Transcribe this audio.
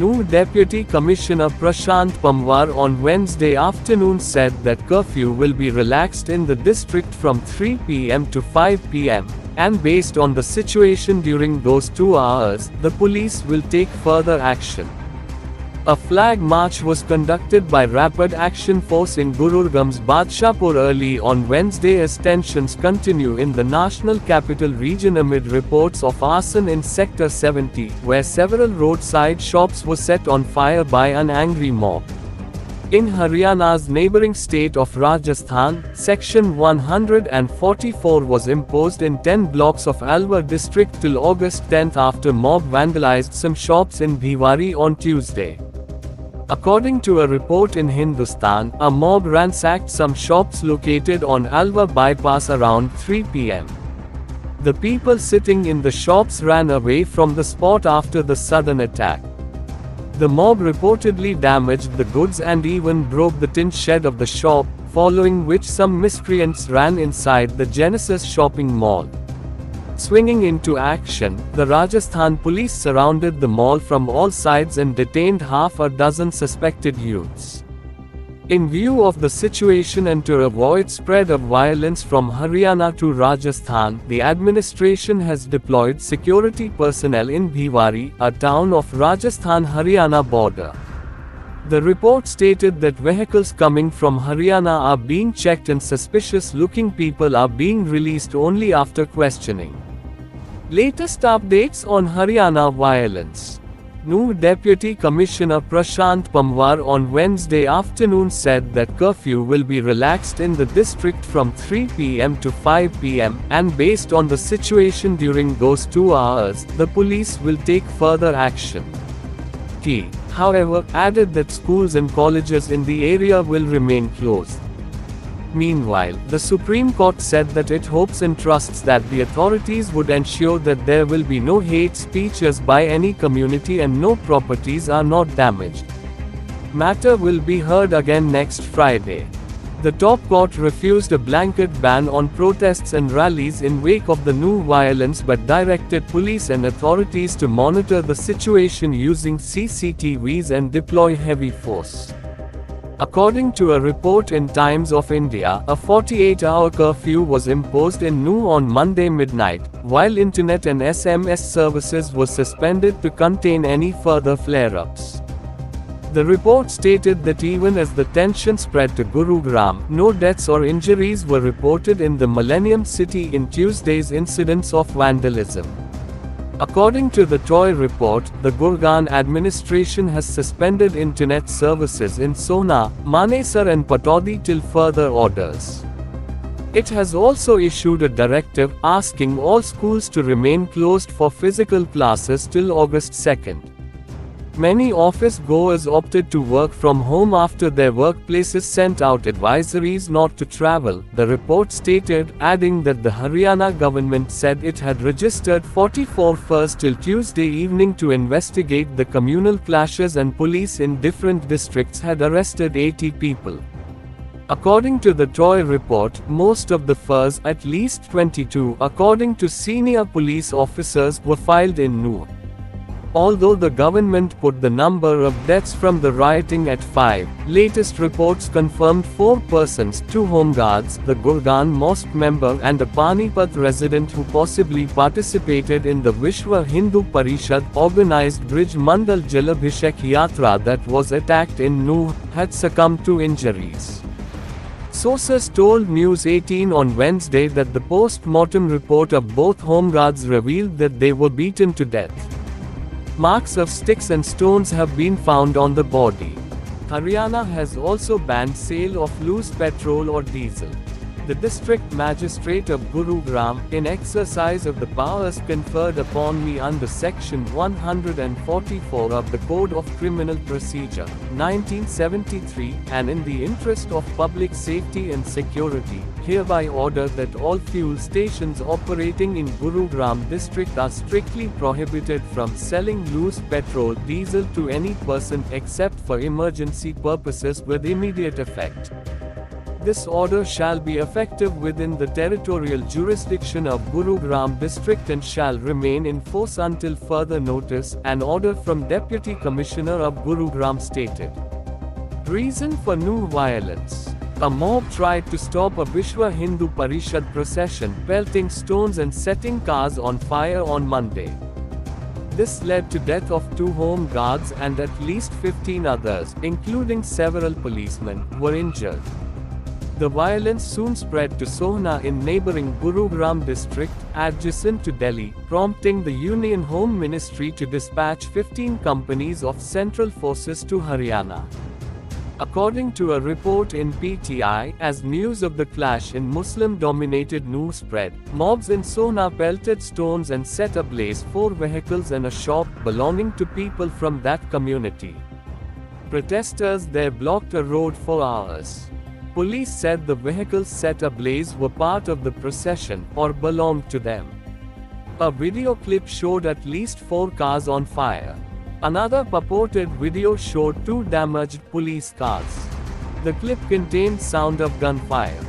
New Deputy Commissioner Prashant Pamwar on Wednesday afternoon said that curfew will be relaxed in the district from 3 p.m. to 5 p.m., and based on the situation during those 2 hours, the police will take further action. A flag march was conducted by Rapid Action Force in Gurugram's Badshahpur early on Wednesday as tensions continue in the national capital region amid reports of arson in Sector 70, where several roadside shops were set on fire by an angry mob. In Haryana's neighbouring state of Rajasthan, Section 144 was imposed in 10 blocks of Alwar district till August 10 after mob vandalized some shops in Bhiwari on Tuesday. According to a report in Hindustan, a mob ransacked some shops located on Alwar bypass around 3 p.m. The people sitting in the shops ran away from the spot after the sudden attack. The mob reportedly damaged the goods and even broke the tin shed of the shop, following which some miscreants ran inside the Genesis shopping mall. Swinging into action, the Rajasthan police surrounded the mall from all sides and detained half a dozen suspected youths. In view of the situation and to avoid spread of violence from Haryana to Rajasthan, the administration has deployed security personnel in Bhiwari, a town of Rajasthan-Haryana border. The report stated that vehicles coming from Haryana are being checked and suspicious-looking people are being released only after questioning. Latest updates on Haryana violence. New Deputy Commissioner Prashant Pamwar on Wednesday afternoon said that curfew will be relaxed in the district from 3 p.m. to 5 p.m., and based on the situation during those 2 hours, the police will take further action. He, however, added that schools and colleges in the area will remain closed. Meanwhile, the Supreme Court said that it hopes and trusts that the authorities would ensure that there will be no hate speeches by any community and no properties are not damaged. Matter will be heard again next Friday. The top court refused a blanket ban on protests and rallies in wake of the new violence but directed police and authorities to monitor the situation using CCTVs and deploy heavy force. According to a report in Times of India, a 48-hour curfew was imposed in Nuh on Monday midnight, while internet and SMS services were suspended to contain any further flare-ups. The report stated that even as the tension spread to Gurugram, no deaths or injuries were reported in the Millennium City in Tuesday's incidents of vandalism. According to the Toy report, the Gurgaon administration has suspended internet services in Sona, Manesar and Pataudi till further orders. It has also issued a directive asking all schools to remain closed for physical classes till August 2nd. Many office goers opted to work from home after their workplaces sent out advisories not to travel, the report stated, adding that the Haryana government said it had registered 44 FIRs till Tuesday evening to investigate the communal clashes and police in different districts had arrested 80 people. According to the Toy report, most of the FIRs, at least 22, according to senior police officers, were filed in Nuh. Although the government put the number of deaths from the rioting at 5, latest reports confirmed 4 persons, 2 homeguards, the Gurgaon mosque member and a Panipat resident who possibly participated in the Vishwa Hindu Parishad organized Brij Mandal Jalabhishek Yatra that was attacked in Nuh, had succumbed to injuries. Sources told News 18 on Wednesday that the post-mortem report of both homeguards revealed that they were beaten to death. Marks of sticks and stones have been found on the body. Haryana has also banned sale of loose petrol or diesel. The district magistrate of Gurugram, in exercise of the powers conferred upon me under Section 144 of the Code of Criminal Procedure, 1973, and in the interest of public safety and security, hereby order that all fuel stations operating in Gurugram district are strictly prohibited from selling loose petrol diesel to any person except for emergency purposes with immediate effect. This order shall be effective within the territorial jurisdiction of Gurugram district and shall remain in force until further notice, an order from Deputy Commissioner of Gurugram stated. Reason for new violence. A mob tried to stop a Vishwa Hindu Parishad procession, pelting stones and setting cars on fire on Monday. This led to death of 2 home guards and at least 15 others, including several policemen, were injured. The violence soon spread to Sohna in neighboring Gurugram district, adjacent to Delhi, prompting the Union Home Ministry to dispatch 15 companies of Central Forces to Haryana. According to a report in PTI, as news of the clash in Muslim-dominated Noor spread, mobs in Sohna pelted stones and set ablaze 4 vehicles and a shop belonging to people from that community. Protesters there blocked a road for hours. Police said the vehicles set ablaze were part of the procession, or belonged to them. A video clip showed at least 4 cars on fire. Another purported video showed 2 damaged police cars. The clip contained sound of gunfire.